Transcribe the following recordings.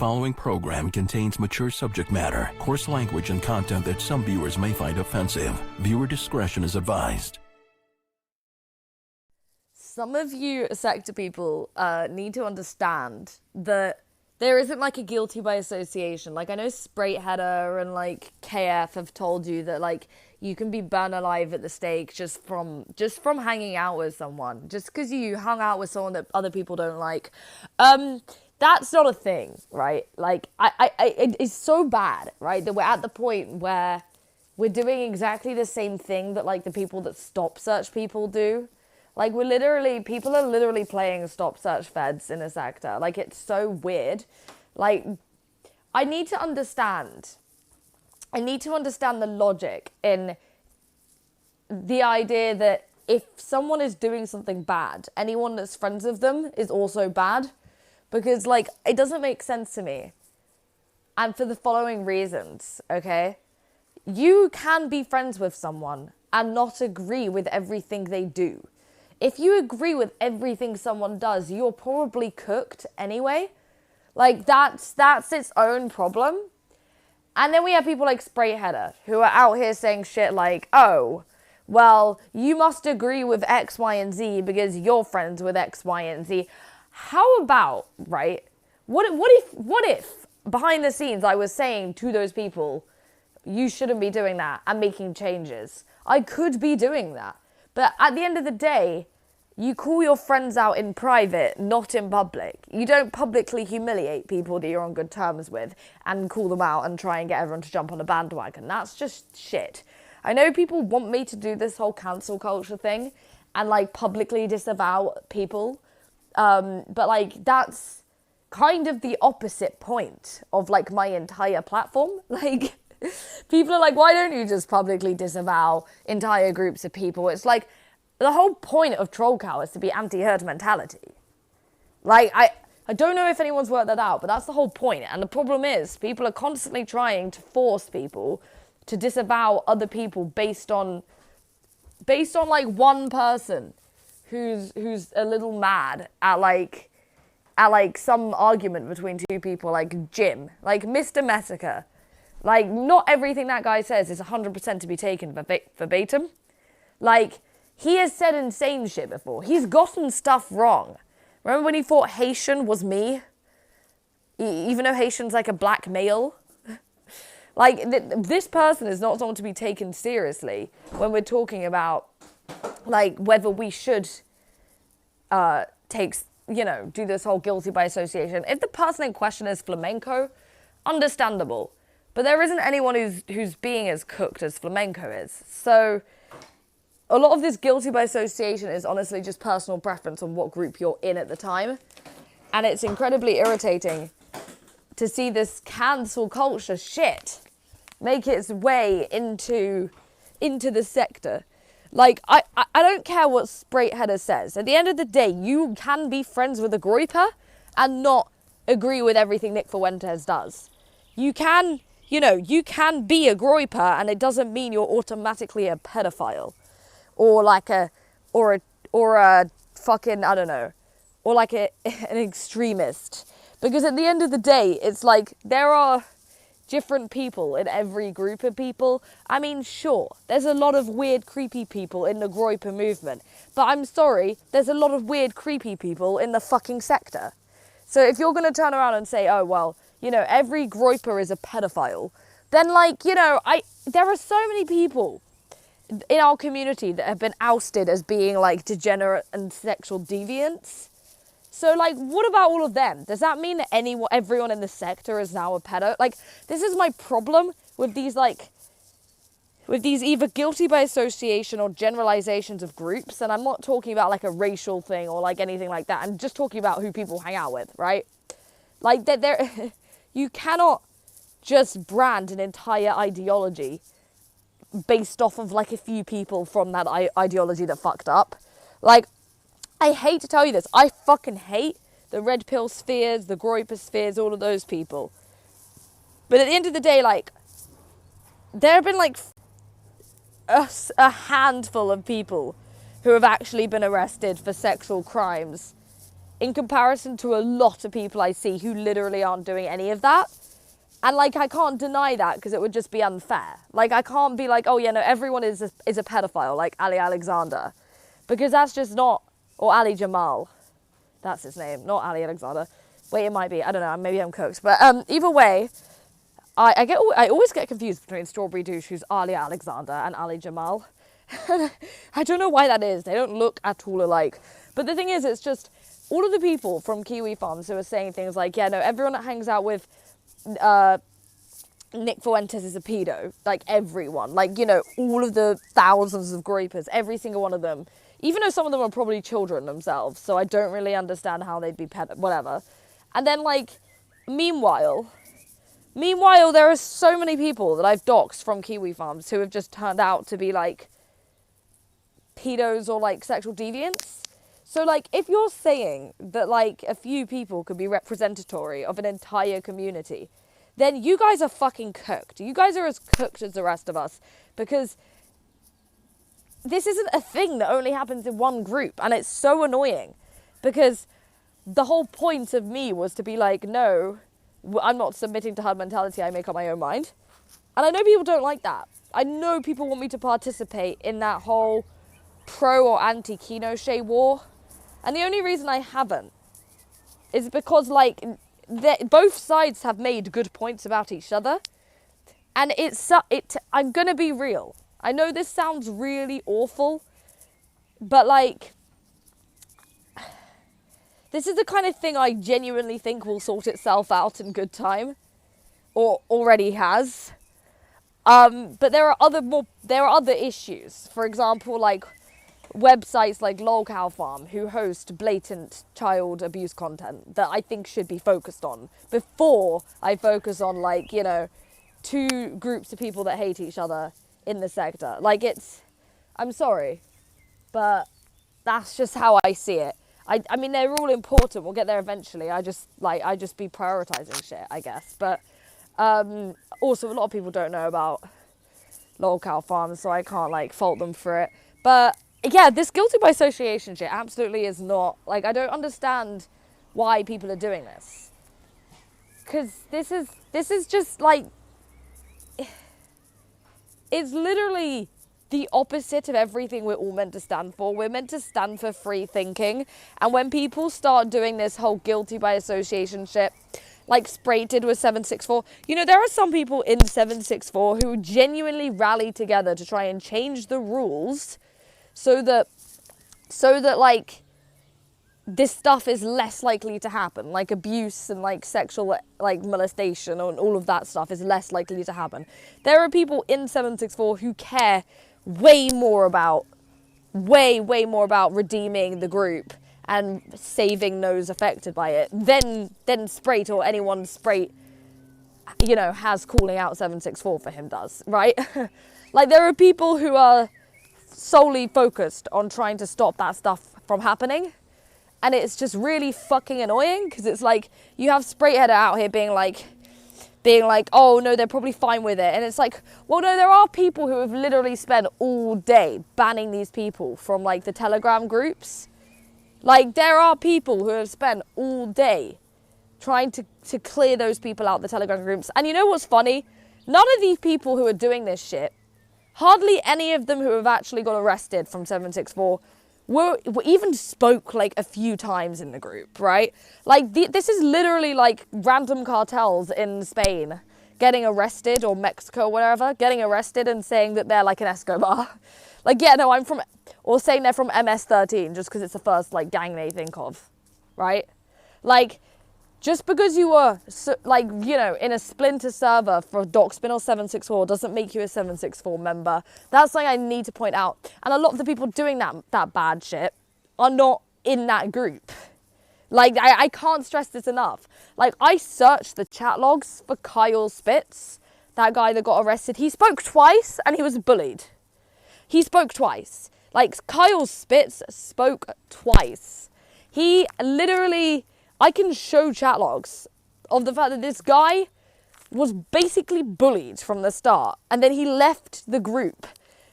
following program contains mature subject matter, coarse language, and content that some viewers may find offensive. Viewer discretion is advised. Some of you sector people need to understand that there isn't like a guilty by association. Like I know Spraigheader and like KF have told you that like you can be burned alive at the stake just from hanging out with someone, just because you hung out with someone that other people don't like. That's not a thing, right? Like it's so bad, right, that we're at the point where we're doing exactly the same thing that like the people that stop search people do. Like people are literally playing stop search feds in a sector. Like it's so weird. Like I need to understand the logic in the idea that if someone is doing something bad, anyone that's friends with them is also bad. Because, like, it doesn't make sense to me. And for the following reasons, okay? You can be friends with someone and not agree with everything they do. If you agree with everything someone does, you're probably cooked anyway. Like, that's its own problem. And then we have people like Spraigheader, who are out here saying shit like, oh, well, you must agree with X, Y, and Z because you're friends with X, Y, and Z. How about, right, what if behind the scenes I was saying to those people, you shouldn't be doing that and making changes? I could be doing that. But at the end of the day, you call your friends out in private, not in public. You don't publicly humiliate people that you're on good terms with and call them out and try and get everyone to jump on a bandwagon. That's just shit. I know people want me to do this whole cancel culture thing and like publicly disavow people. But like that's kind of the opposite point of like my entire platform. Like people are like, why don't you just publicly disavow entire groups of people? It's like the whole point of trollcow is to be anti-herd mentality. Like I don't know if anyone's worked that out, but that's the whole point. And the problem is people are constantly trying to force people to disavow other people based on like one person who's a little mad at like some argument between two people, like Jim, like Mr. Messica. Like, not everything that guy says is 100% to be taken verbatim. Like, he has said insane shit before. He's gotten stuff wrong. Remember when he thought Haitian was me? Even though Haitian's like a black male? Like, this person is not someone to be taken seriously when we're talking about like whether we should do this whole guilty by association. If the person in question is flamenco, understandable. But there isn't anyone who's being as cooked as flamenco is. So a lot of this guilty by association is honestly just personal preference on what group you're in at the time. And it's incredibly irritating to see this cancel culture shit make its way into the sector. Like, I don't care what Spraigheader says. At the end of the day, you can be friends with a groiper and not agree with everything Nick Fuentes does. You can be a groiper and it doesn't mean you're automatically a pedophile. Or like a fucking, I don't know, or like an extremist. Because at the end of the day, it's like there are different people in every group of people. I mean, sure, there's a lot of weird, creepy people in the groiper movement. But I'm sorry, there's a lot of weird, creepy people in the fucking sector. So if you're going to turn around and say, oh, well, every groiper is a pedophile, then there are so many people in our community that have been ousted as being like degenerate and sexual deviants. So like, what about all of them? Does that mean that everyone in the sector is now a pedo? Like, this is my problem with these either guilty by association or generalizations of groups. And I'm not talking about like a racial thing or like anything like that. I'm just talking about who people hang out with, right? Like you cannot just brand an entire ideology based off of like a few people from that ideology that fucked up. Like, I hate to tell you this, I fucking hate the red pill spheres, the groiper spheres, all of those people. But at the end of the day, like, there have been like a handful of people who have actually been arrested for sexual crimes in comparison to a lot of people I see who literally aren't doing any of that. And, like, I can't deny that because it would just be unfair. Like, I can't be like, oh, yeah, no, everyone is a pedophile, like Ali Alexander. Because that's just not... Or Ali Jamal. That's his name, not Ali Alexander. Wait, it might be. I don't know. Maybe I'm cooked. But either way, I always get confused between Strawberry Douche, who's Ali Alexander, and Ali Jamal. I don't know why that is. They don't look at all alike. But the thing is, it's just all of the people from Kiwi Farms who are saying things like, yeah, no, everyone that hangs out with... Nick Fuentes is a pedo, like everyone, like, you know, all of the thousands of groypers, every single one of them, even though some of them are probably children themselves, so I don't really understand how they'd be whatever. And then, like, meanwhile, there are so many people that I've doxed from Kiwi Farms who have just turned out to be, like, pedos or, like, sexual deviants. So, like, if you're saying that, like, a few people could be representatory of an entire community, then you guys are fucking cooked. You guys are as cooked as the rest of us. Because this isn't a thing that only happens in one group. And it's so annoying. Because the whole point of me was to be like, no, I'm not submitting to herd mentality. I make up my own mind. And I know people don't like that. I know people want me to participate in that whole pro or anti Kinochet war. And the only reason I haven't is because, like, both sides have made good points about each other. And I'm going to be real. I know this sounds really awful, but, like, this is the kind of thing I genuinely think will sort itself out in good time, or already has. But there are other issues. For example, like, websites like LOLcow Farm who host blatant child abuse content that I think should be focused on before I focus on, like, you know, two groups of people that hate each other in the sector. Like, I'm sorry, but that's just how I see it. I mean, they're all important. We'll get there eventually. I just be prioritizing shit, I guess. But also, a lot of people don't know about LOLcow Farm, so I can't, like, fault them for it. But yeah, this guilty by association shit absolutely is not, like, I don't understand why people are doing this. Because this is just, like, it's literally the opposite of everything we're all meant to stand for. We're meant to stand for free thinking. And when people start doing this whole guilty by association shit, like Spray did with 764, you know, there are some people in 764 who genuinely rally together to try and change the rules so that like this stuff is less likely to happen, like abuse and like sexual like molestation and all of that stuff is less likely to happen. There are people in 764 who care way more about redeeming the group and saving those affected by it than Sprate or anyone Sprate, you know, has calling out 764 for him does, right? Like, there are people who are solely focused on trying to stop that stuff from happening, and it's just really fucking annoying because it's like you have Sprate Header out here being like, oh no, they're probably fine with it, and it's like, well, no, there are people who have literally spent all day banning these people from, like, the Telegram groups. Like, there are people who have spent all day trying to clear those people out the Telegram groups. And you know what's funny? None of these people who are doing this shit, hardly any of them who have actually got arrested from 764 were even spoke, like, a few times in the group, right? Like, this is literally, like, random cartels in Spain getting arrested, or Mexico or whatever, getting arrested and saying that they're, like, an Escobar. Like, yeah, no, I'm from... Or saying they're from MS-13 just because it's the first, like, gang they think of, right? Like, just because you were, like, you know, in a splinter server for Dockspin or 764 doesn't make you a 764 member. That's something I need to point out. And a lot of the people doing that bad shit are not in that group. Like, I can't stress this enough. Like, I searched the chat logs for Kyle Spitz, that guy that got arrested. He spoke twice and he was bullied. He spoke twice. Like, Kyle Spitz spoke twice. He literally... I can show chat logs of the fact that this guy was basically bullied from the start. And then he left the group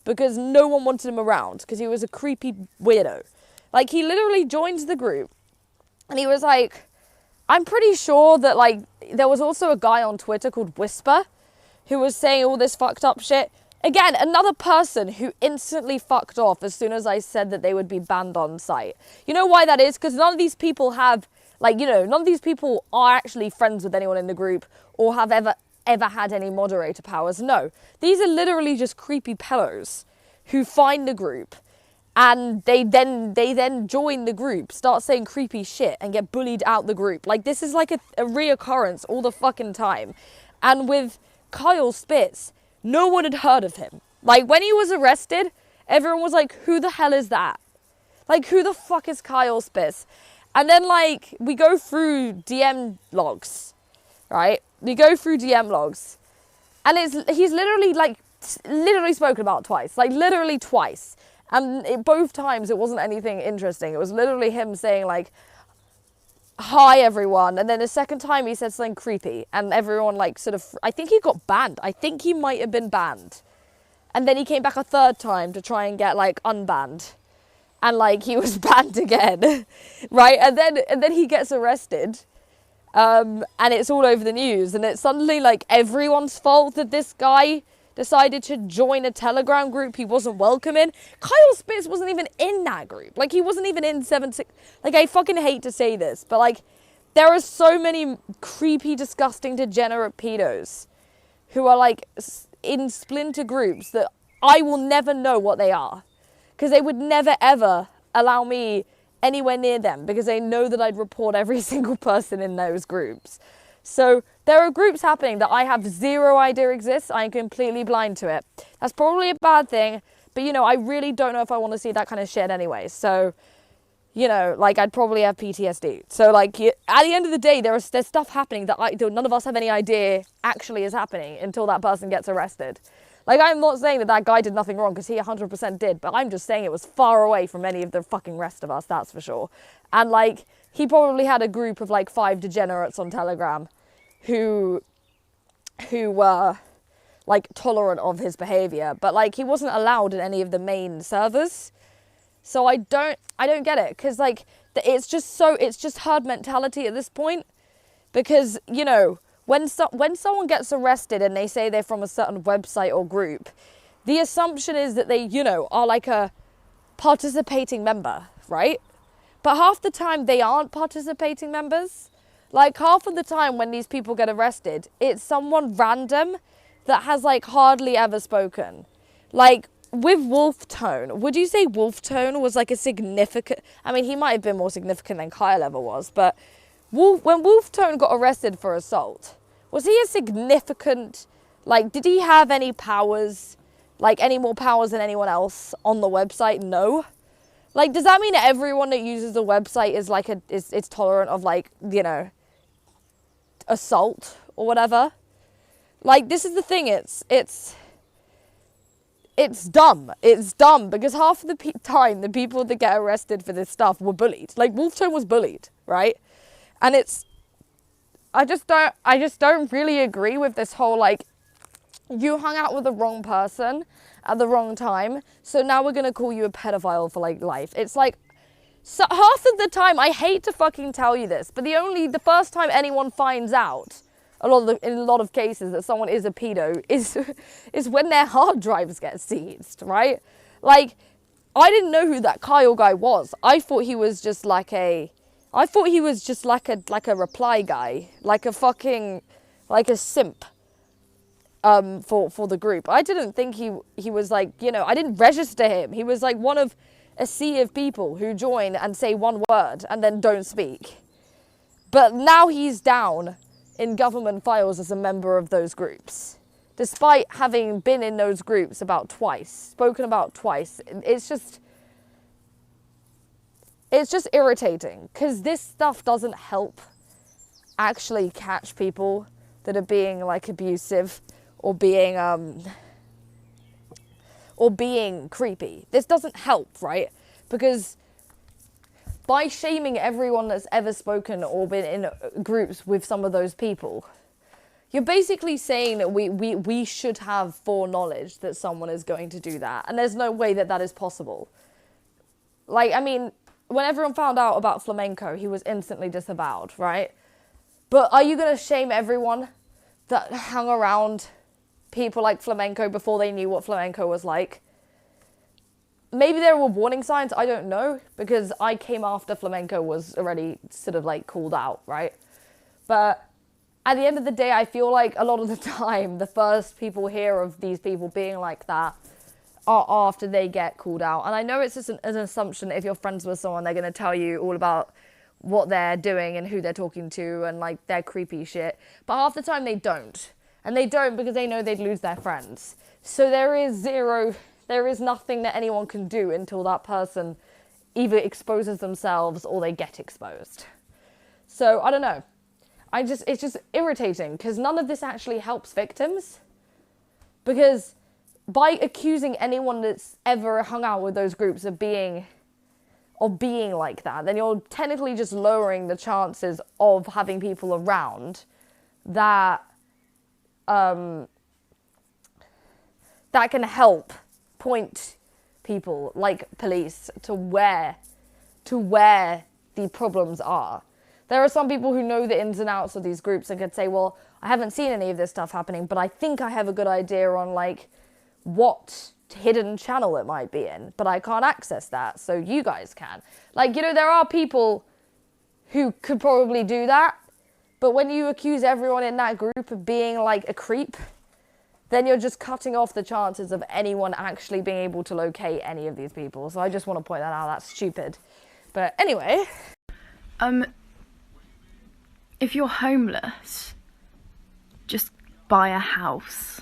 because no one wanted him around because he was a creepy weirdo. Like, he literally joined the group And he was like, I'm pretty sure that, like, there was also a guy on Twitter called Whisper who was saying all this fucked up shit. Again, another person who instantly fucked off as soon as I said that they would be banned on site. You know why that is? Because none of these people have, like, you know, none of these people are actually friends with anyone in the group or have ever had any moderator powers. No, these are literally just creepy pillows who find the group and they then join the group, start saying creepy shit and get bullied out the group. Like, this is like a reoccurrence all the fucking time. And with Kyle Spitz, no one had heard of him. Like, when he was arrested, everyone was like, who the hell is that? Like, who the fuck is Kyle Spitz? And then, like, we go through DM logs, right? We go through DM logs. And he's literally spoken about twice. Like, literally twice. And both times, it wasn't anything interesting. It was literally him saying, like, hi everyone, and then the second time he said something creepy and everyone like sort of, I think he got banned. I think he might have been banned, and then he came back a third time to try and get like unbanned, and like he was banned again. Right? And then he gets arrested, and it's all over the news, and it's suddenly like everyone's fault that this guy decided to join a Telegram group he wasn't welcome in. Kyle Spitz wasn't even in that group. Like, he wasn't even in 7-6. Like, I fucking hate to say this, but like, there are so many creepy, disgusting, degenerate pedos who are like in splinter groups that I will never know what they are. Because they would never ever allow me anywhere near them because they know that I'd report every single person in those groups. So there are groups happening that I have zero idea exist. I'm completely blind to it. That's probably a bad thing, but you know, I really don't know if I want to see that kind of shit anyway. So, you know, like, I'd probably have PTSD. So like, at the end of the day, there's stuff happening that none of us have any idea actually is happening until that person gets arrested. Like, I'm not saying that that guy did nothing wrong, because he 100% did, but I'm just saying it was far away from any of the fucking rest of us, that's for sure. And like, he probably had a group of like 5 degenerates on Telegram who were like tolerant of his behavior, but like, he wasn't allowed in any of the main servers. So I don't get it, because like, it's just herd mentality at this point. Because, you know, when someone gets arrested and they say they're from a certain website or group, the assumption is that they, you know, are like a participating member, right? But half the time they aren't participating members. Like, half of the time when these people get arrested, it's someone random that has like hardly ever spoken. Like, with Wolf Tone, would you say Wolf Tone was like a significant, I mean, he might have been more significant than Kyle ever was, but when Wolf Tone got arrested for assault, was he a significant, like, did he have any powers, like any more powers than anyone else on the website? No. Like, does that mean that everyone that uses the website is like is tolerant of, like, you know, assault or whatever? Like, this is the thing, it's dumb. It's dumb because half of the time the people that get arrested for this stuff were bullied. Like, Wolf Tone was bullied, right? And I just don't really agree with this whole, like, you hung out with the wrong person at the wrong time, so now we're gonna call you a pedophile for like life. It's like, so half of the time, I hate to fucking tell you this, but the first time anyone finds out, in a lot of cases, that someone is a pedo is when their hard drives get seized, right? Like, I didn't know who that Kyle guy was. I thought he was just like a reply guy, like a simp. For the group. I didn't think he was like, you know, I didn't register him. He was like one of a sea of people who join and say one word and then don't speak. But now he's down in government files as a member of those groups, despite having been in those groups spoken about twice. It's just irritating, because this stuff doesn't help actually catch people that are being like abusive or being creepy. This doesn't help, right? Because by shaming everyone that's ever spoken or been in groups with some of those people, you're basically saying that we should have foreknowledge that someone is going to do that. And there's no way that that is possible. Like, I mean, when everyone found out about flamenco, he was instantly disavowed, right? But are you going to shame everyone that hung around people like flamenco before they knew what flamenco was like? Maybe there were warning signs, I don't know, because I came after flamenco was already sort of like called out, right? But at the end of the day, I feel like a lot of the time, the first people hear of these people being like that are after they get called out. And I know it's just an assumption that if you're friends with someone, they're going to tell you all about what they're doing and who they're talking to and like their creepy shit. But half the time they don't. And they don't because they know they'd lose their friends. So there is nothing that anyone can do until that person either exposes themselves or they get exposed. So I don't know. It's just irritating because none of this actually helps victims. Because by accusing anyone that's ever hung out with those groups of being like that, then you're technically just lowering the chances of having people around that that can help point people like police to where the problems are. There are some people who know the ins and outs of these groups and could say, well, I haven't seen any of this stuff happening, but I think I have a good idea on like what hidden channel it might be in, but I can't access that, so you guys can. Like, you know, there are people who could probably do that, but when you accuse everyone in that group of being like a creep, then you're just cutting off the chances of anyone actually being able to locate any of these people. So I just want to point that out. That's stupid. But anyway. If you're homeless, just buy a house.